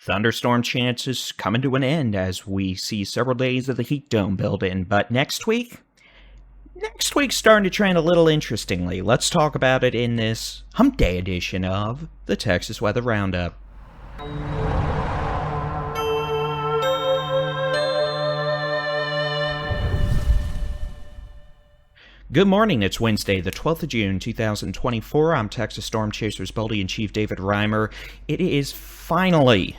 Thunderstorm chances coming to an end as we see several days of the heat dome build in. But next week's starting to trend a little interestingly. Let's talk about it in this Hump Day edition of the Texas Weather Roundup. Good morning, it's Wednesday, the 12th of June, 2024. I'm Texas Storm Chasers Builder-in-Chief David Reimer. It is finally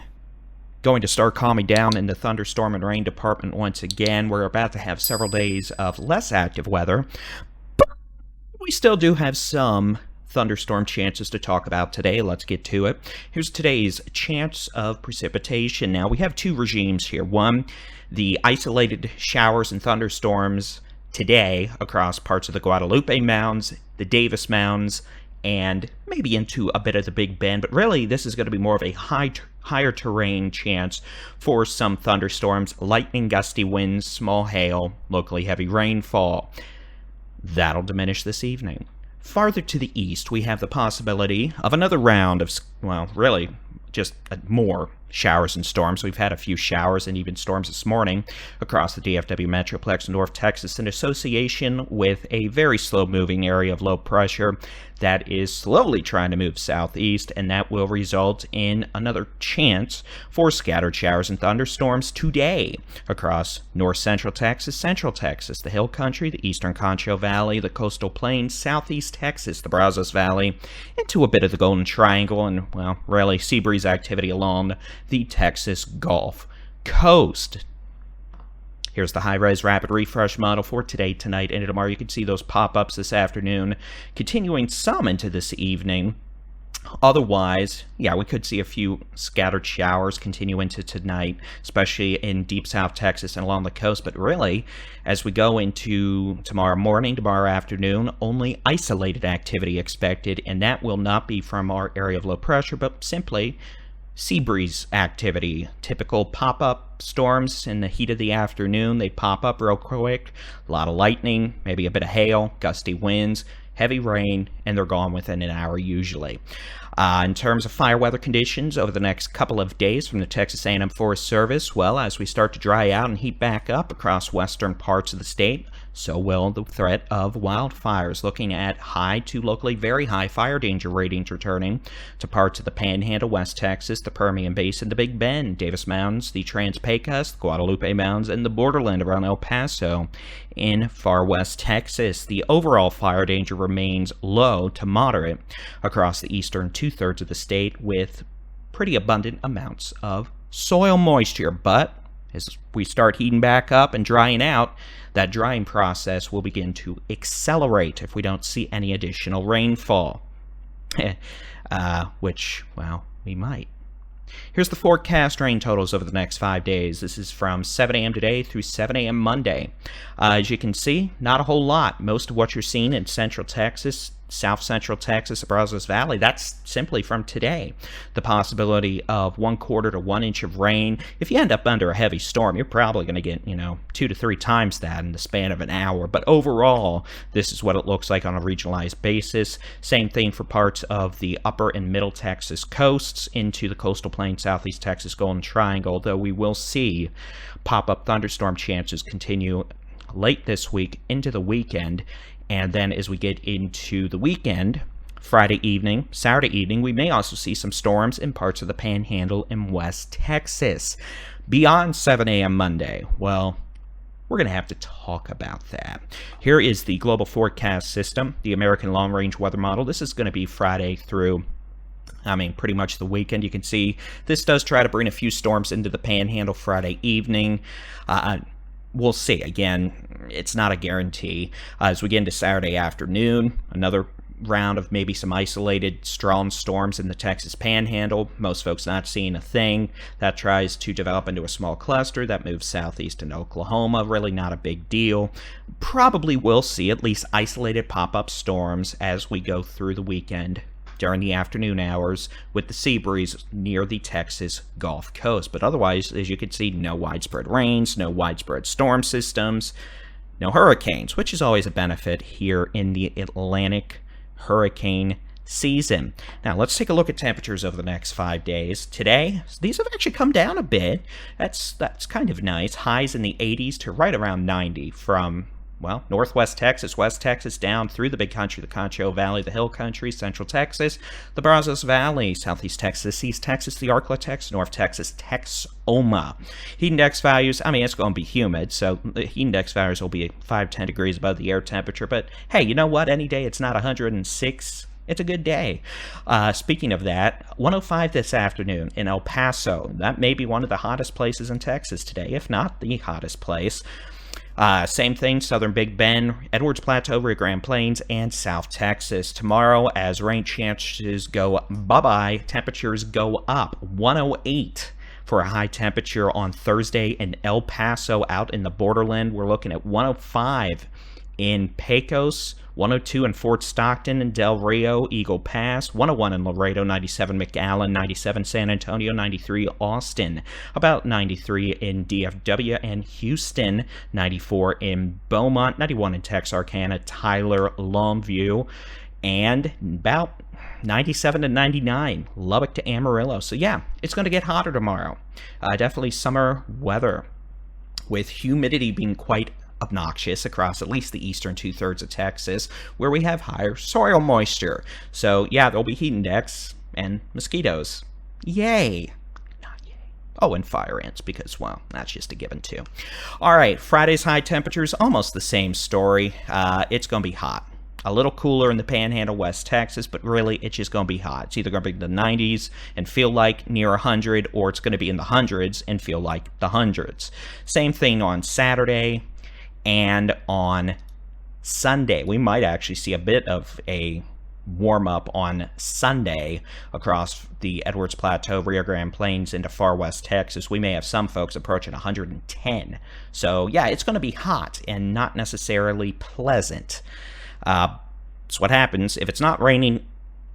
going to start calming down in the thunderstorm and rain department once again. We're about to have several days of less active weather, but we still do have some thunderstorm chances to talk about today. Let's get to it. Here's today's chance of precipitation. Now, we have two regimes here. One, the isolated showers and thunderstorms today across parts of the Guadalupe Mounds, the Davis Mounds, and maybe into a bit of the Big Bend, but really this is going to be more of a higher terrain chance for some thunderstorms, lightning, gusty winds, small hail, locally heavy rainfall. That'll diminish this evening. Farther to the east, we have the possibility of another round of, well, really just more showers and storms. We've had a few showers and even storms this morning across the DFW Metroplex in North Texas in association with a very slow-moving area of low pressure that is slowly trying to move southeast, and that will result in another chance for scattered showers and thunderstorms today across north central Texas, the Hill Country, the eastern Concho Valley, the coastal plains, southeast Texas, the Brazos Valley, into a bit of the Golden Triangle, and, well, really Seabreeze activity along the Texas Gulf Coast. Here's the high-res rapid refresh model for today, tonight, and tomorrow. You can see those pop-ups this afternoon, continuing some into this evening. Otherwise, yeah, we could see a few scattered showers continue into tonight, especially in deep South Texas and along the coast. But really, as we go into tomorrow morning, tomorrow afternoon, only isolated activity expected, and that will not be from our area of low pressure, but simply Seabreeze activity. Typical pop-up storms in the heat of the afternoon. They pop up real quick. A lot of lightning, maybe a bit of hail, gusty winds, heavy rain, and they're gone within an hour usually. In terms of fire weather conditions over the next couple of days from the Texas A&M Forest Service, well, as we start to dry out and heat back up across western parts of the state, so will the threat of wildfires. Looking at high to locally very high fire danger ratings returning to parts of the Panhandle, West Texas, the Permian Basin, the Big Bend, Davis Mounds, the Trans-Pecos, the Guadalupe Mounds, and the borderland around El Paso in far west Texas. The overall fire danger remains low to moderate across the eastern two-thirds of the state with pretty abundant amounts of soil moisture. But as we start heating back up and drying out, that drying process will begin to accelerate if we don't see any additional rainfall, which, well, we might. Here's the forecast rain totals over the next 5 days. This is from 7 a.m. today through 7 a.m. Monday. As you can see, not a whole lot. Most of what you're seeing in central Texas, south central Texas, the Brazos Valley, that's simply from today. The possibility of 1/4 to 1 inch of rain. If you end up under a heavy storm, you're probably going to get, 2 to 3 times that in the span of an hour. But overall, this is what it looks like on a regionalized basis. Same thing for parts of the upper and middle Texas coasts into the coastal plain, southeast Texas, Golden Triangle, though we will see pop-up thunderstorm chances continue late this week into the weekend. And then as we get into the weekend, Friday evening, Saturday evening, we may also see some storms in parts of the Panhandle and West Texas. Beyond 7 a.m. Monday, well, we're going to have to talk about that. Here is the global forecast system, the American Long Range Weather Model. This is going to be Friday through, pretty much the weekend. You can see this does try to bring a few storms into the Panhandle Friday evening. We'll see. Again, it's not a guarantee. As we get into Saturday afternoon, another round of maybe some isolated strong storms in the Texas Panhandle. Most folks not seeing a thing. That tries to develop into a small cluster that moves southeast into Oklahoma. Really not a big deal. Probably will see at least isolated pop-up storms as we go through the weekend during the afternoon hours with the Seabreeze near the Texas Gulf Coast. But otherwise, as you can see, no widespread rains, no widespread storm systems, no hurricanes, which is always a benefit here in the Atlantic hurricane season. Now, let's take a look at temperatures over the next 5 days. Today, these have actually come down a bit. That's kind of nice. Highs in the 80s to right around 90 from, well, northwest Texas, west Texas, down through the big country, the Concho Valley, the Hill Country, central Texas, the Brazos Valley, southeast Texas, east Texas, the Arklatex, north Texas, Texoma. Heat index values, I mean, it's going to be humid, so the heat index values will be 5-10 degrees above the air temperature, but hey, you know what? Any day it's not 106, it's a good day. Speaking of that, 105 this afternoon in El Paso. That may be one of the hottest places in Texas today, if not the hottest place. Same thing, southern Big Bend, Edwards Plateau, Rio Grande Plains, and South Texas. Tomorrow, as rain chances go bye-bye, temperatures go up. 108 for a high temperature on Thursday in El Paso out in the borderland. We're looking at 105 in Pecos, 102 in Fort Stockton and Del Rio, Eagle Pass, 101 in Laredo, 97 McAllen, 97 San Antonio, 93 Austin, about 93 in DFW and Houston, 94 in Beaumont, 91 in Texarkana, Tyler, Longview, and about 97 to 99, Lubbock to Amarillo. So yeah, it's going to get hotter tomorrow. Definitely summer weather, with humidity being quite obnoxious across at least the eastern 2/3 of Texas, where we have higher soil moisture. So yeah, there'll be heat index and mosquitoes. Yay! Not yay. Oh, and fire ants, because, well, that's just a given too. All right, Friday's high temperatures, almost the same story. It's going to be hot. A little cooler in the Panhandle, West Texas, but really it's just going to be hot. It's either going to be the 90s and feel like near 100, or it's going to be in the hundreds and feel like the hundreds. Same thing on Saturday. And on Sunday, we might actually see a bit of a warm-up on Sunday across the Edwards Plateau, Rio Grande Plains into far west Texas. We may have some folks approaching 110. So, yeah, it's going to be hot and not necessarily pleasant. It's what happens. If it's not raining,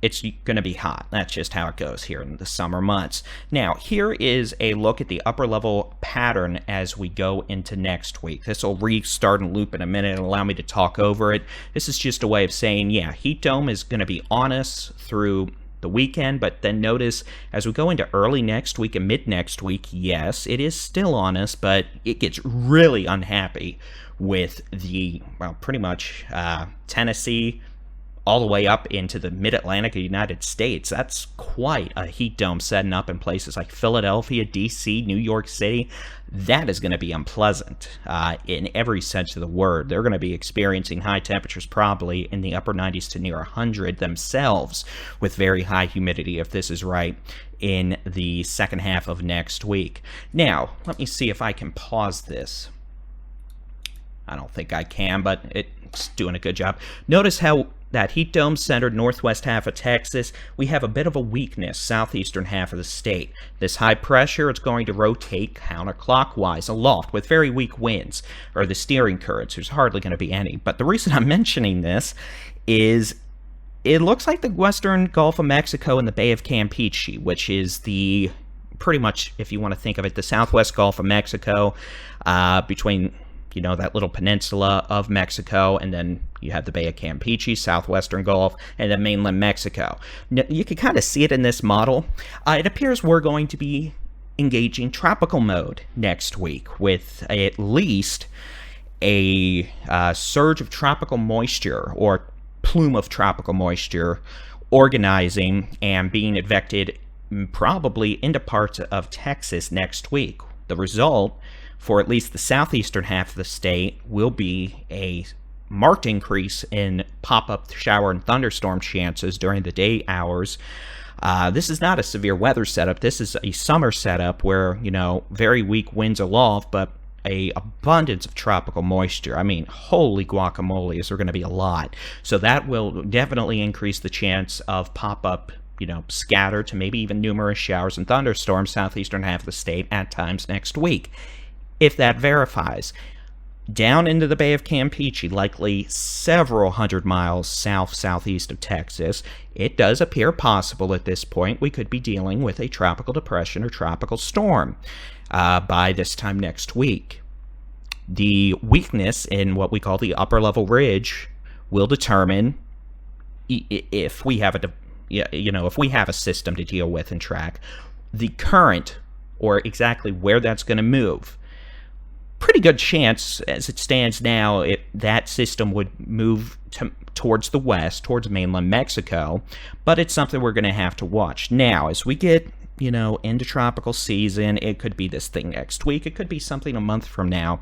it's going to be hot. That's just how it goes here in the summer months. Now, here is a look at the upper level pattern as we go into next week. This will restart and loop in a minute and allow me to talk over it. This is just a way of saying, yeah, heat dome is going to be on us through the weekend, but then notice as we go into early next week and mid next week, yes, it is still on us, but it gets really unhappy with the, well, pretty much Tennessee, all the way up into the mid-Atlantic United States. That's quite a heat dome setting up in places like Philadelphia, D.C., New York City. That is going to be unpleasant in every sense of the word. They're going to be experiencing high temperatures probably in the upper 90s to near 100 themselves, with very high humidity, if this is right, in the second half of next week. Now, let me see if I can pause this. I don't think I can, but it's doing a good job. Notice how that heat dome centered northwest half of Texas, we have a bit of a weakness southeastern half of the state. This high pressure, it's going to rotate counterclockwise aloft with very weak winds, or the steering currents. There's hardly going to be any. But the reason I'm mentioning this is it looks like the western Gulf of Mexico and the Bay of Campeche, which is the pretty much, if you want to think of it, the southwest Gulf of Mexico, between, you know, that little peninsula of Mexico, and then you have the Bay of Campeche, southwestern Gulf, and then mainland Mexico. Now, you can kind of see it in this model. It appears we're going to be engaging tropical mode next week, with at least a surge of tropical moisture, or plume of tropical moisture, organizing and being advected probably into parts of Texas next week. The result for at least the southeastern half of the state will be a marked increase in pop-up shower and thunderstorm chances during the day hours. This is not a severe weather setup. This is a summer setup where, you know, very weak winds aloft, but a abundance of tropical moisture. I mean, holy guacamole, is there going to be a lot. So that will definitely increase the chance of pop-up, you know, scattered to maybe even numerous showers and thunderstorms southeastern half of the state at times next week. If that verifies, down into the Bay of Campeche, likely several hundred miles southeast of Texas, it does appear possible at this point we could be dealing with a tropical depression or tropical storm by this time next week. The weakness in what we call the upper level ridge will determine if we have if we have a system to deal with and track the current or exactly where that's going to move, pretty good chance as it stands now that system would move towards the west, towards mainland Mexico, but it's something we're going to have to watch. Now, as we get into tropical season, it could be this thing next week, it could be something a month from now.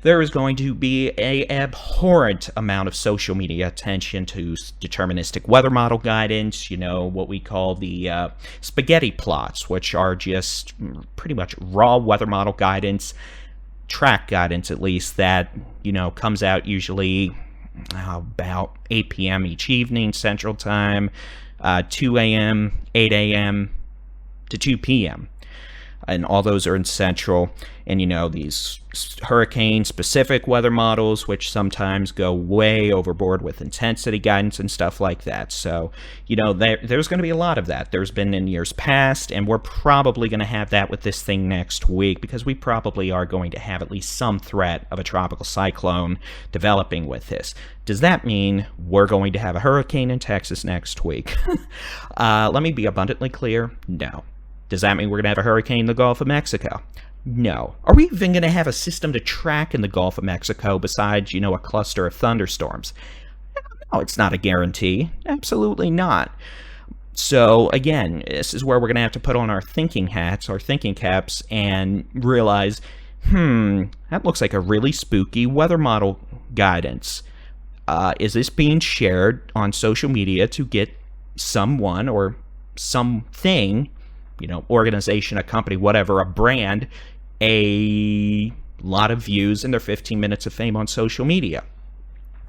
There is going to be an abhorrent amount of social media attention to deterministic weather model guidance, what we call the spaghetti plots, which are just pretty much raw weather model guidance, track guidance at least, that, comes out usually about 8 p.m. each evening, Central Time, 2 a.m., 8 a.m., to 2 p.m., and all those are in Central. And these hurricane-specific weather models, which sometimes go way overboard with intensity guidance and stuff like that. So, there's going to be a lot of that. There's been in years past, and we're probably going to have that with this thing next week, because we probably are going to have at least some threat of a tropical cyclone developing with this. Does that mean we're going to have a hurricane in Texas next week? Let me be abundantly clear. No. Does that mean we're going to have a hurricane in the Gulf of Mexico? No. Are we even going to have a system to track in the Gulf of Mexico besides, a cluster of thunderstorms? No, it's not a guarantee. Absolutely not. So, again, this is where we're going to have to put on our thinking hats, our thinking caps, and realize, that looks like a really spooky weather model guidance. Is this being shared on social media to get someone or something, organization, a company, whatever, a brand, a lot of views and their 15 minutes of fame on social media?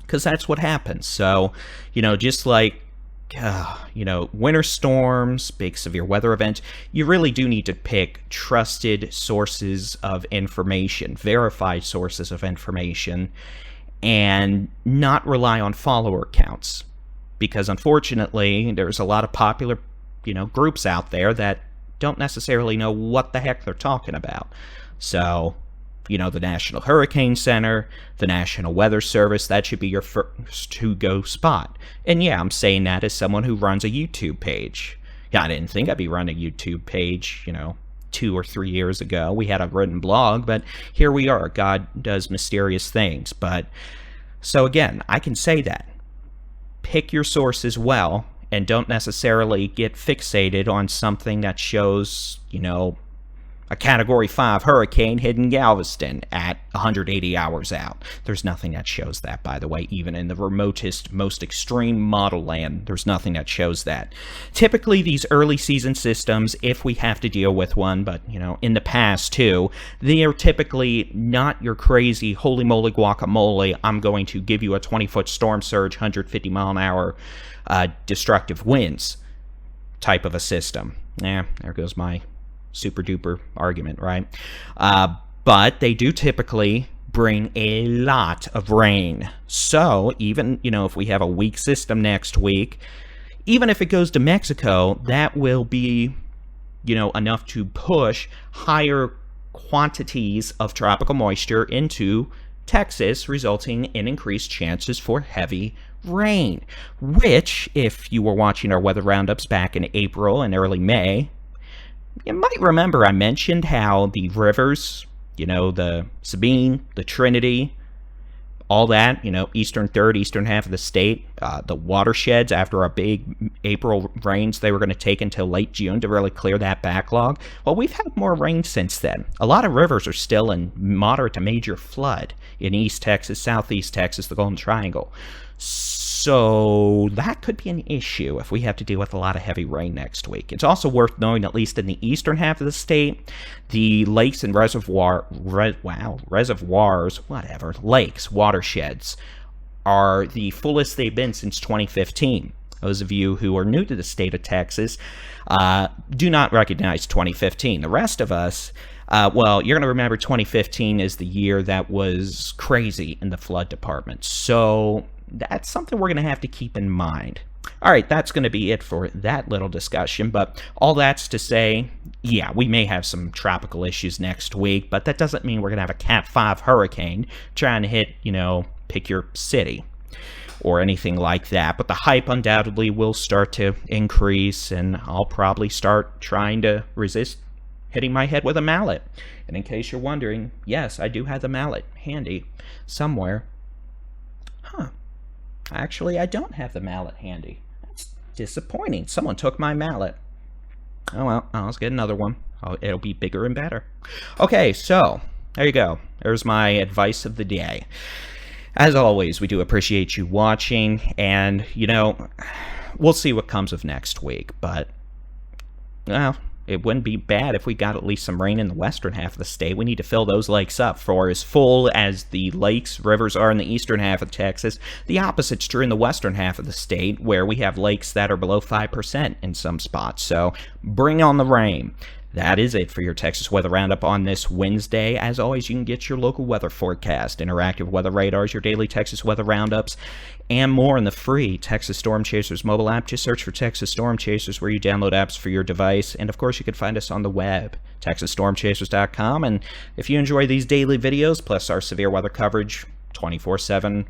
Because that's what happens. So, just like, winter storms, big severe weather events, you really do need to pick trusted sources of information, verified sources of information, and not rely on follower counts. Because unfortunately, there's a lot of popular, groups out there that don't necessarily know what the heck they're talking about. So, the National Hurricane Center, the National Weather Service, that should be your first to-go spot. And yeah, I'm saying that as someone who runs a YouTube page. Yeah, I didn't think I'd be running a YouTube page, 2 or 3 years ago. We had a written blog, but here we are. God does mysterious things. But, so again, I can say that. Pick your sources well, and don't necessarily get fixated on something that shows, a Category 5 hurricane hitting Galveston at 180 hours out. There's nothing that shows that, by the way. Even in the remotest, most extreme model land, there's nothing that shows that. Typically, these early season systems, if we have to deal with one, but, in the past too, they are typically not your crazy, holy moly guacamole, I'm going to give you a 20-foot storm surge, 150 mile an hour destructive winds type of a system. There goes my super duper argument, right? But they do typically bring a lot of rain. So even, if we have a weak system next week, even if it goes to Mexico, that will be, enough to push higher quantities of tropical moisture into Texas, resulting in increased chances for heavy rain, which, if you were watching our weather roundups back in April and early May, you might remember I mentioned how the rivers, the Sabine, the Trinity, all that, eastern third, eastern half of the state, the watersheds, after our big April rains, they were going to take until late June to really clear that backlog. Well, we've had more rain since then. A lot of rivers are still in moderate to major flood in East Texas, Southeast Texas, the Golden Triangle. So that could be an issue if we have to deal with a lot of heavy rain next week. It's also worth knowing, at least in the eastern half of the state, the lakes and lakes, watersheds, are the fullest they've been since 2015. Those of you who are new to the state of Texas do not recognize 2015. The rest of us, you're going to remember 2015 is the year that was crazy in the flood department. So that's something we're going to have to keep in mind. All right, that's going to be it for that little discussion, but all that's to say, yeah, we may have some tropical issues next week, but that doesn't mean we're going to have a Cat 5 hurricane trying to hit, pick your city. or anything like that. But the hype undoubtedly will start to increase, and I'll probably start trying to resist hitting my head with a mallet. And in case you're wondering, yes, I do have the mallet handy somewhere. Actually, I don't have the mallet handy. That's disappointing. Someone took my mallet. Oh well, I'll get another one. It'll be bigger and better. Okay, so there you go. There's my advice of the day. As always, we do appreciate you watching, and we'll see what comes of next week, but well, it wouldn't be bad if we got at least some rain in the western half of the state. We need to fill those lakes up. For as full as the lakes, rivers are in the eastern half of Texas, the opposite's true in the western half of the state, where we have lakes that are below 5% in some spots. So bring on the rain. That is it for your Texas Weather Roundup on this Wednesday. As always, you can get your local weather forecast, interactive weather radars, your daily Texas Weather Roundups, and more in the free Texas Storm Chasers mobile app. Just search for Texas Storm Chasers where you download apps for your device. And of course, you can find us on the web, TexasStormChasers.com. And if you enjoy these daily videos, plus our severe weather coverage, 24/7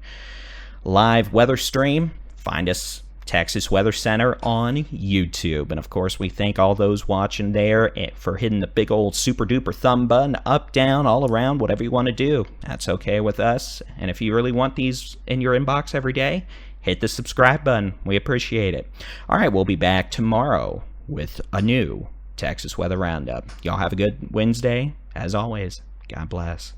live weather stream, find us Texas Weather Center on YouTube. And of course, we thank all those watching there for hitting the big old super duper thumb button, up, down, all around, whatever you want to do. That's okay with us. And if you really want these in your inbox every day, hit the subscribe button. We appreciate it. All right, we'll be back tomorrow with a new Texas Weather Roundup. Y'all have a good Wednesday. As always, God bless.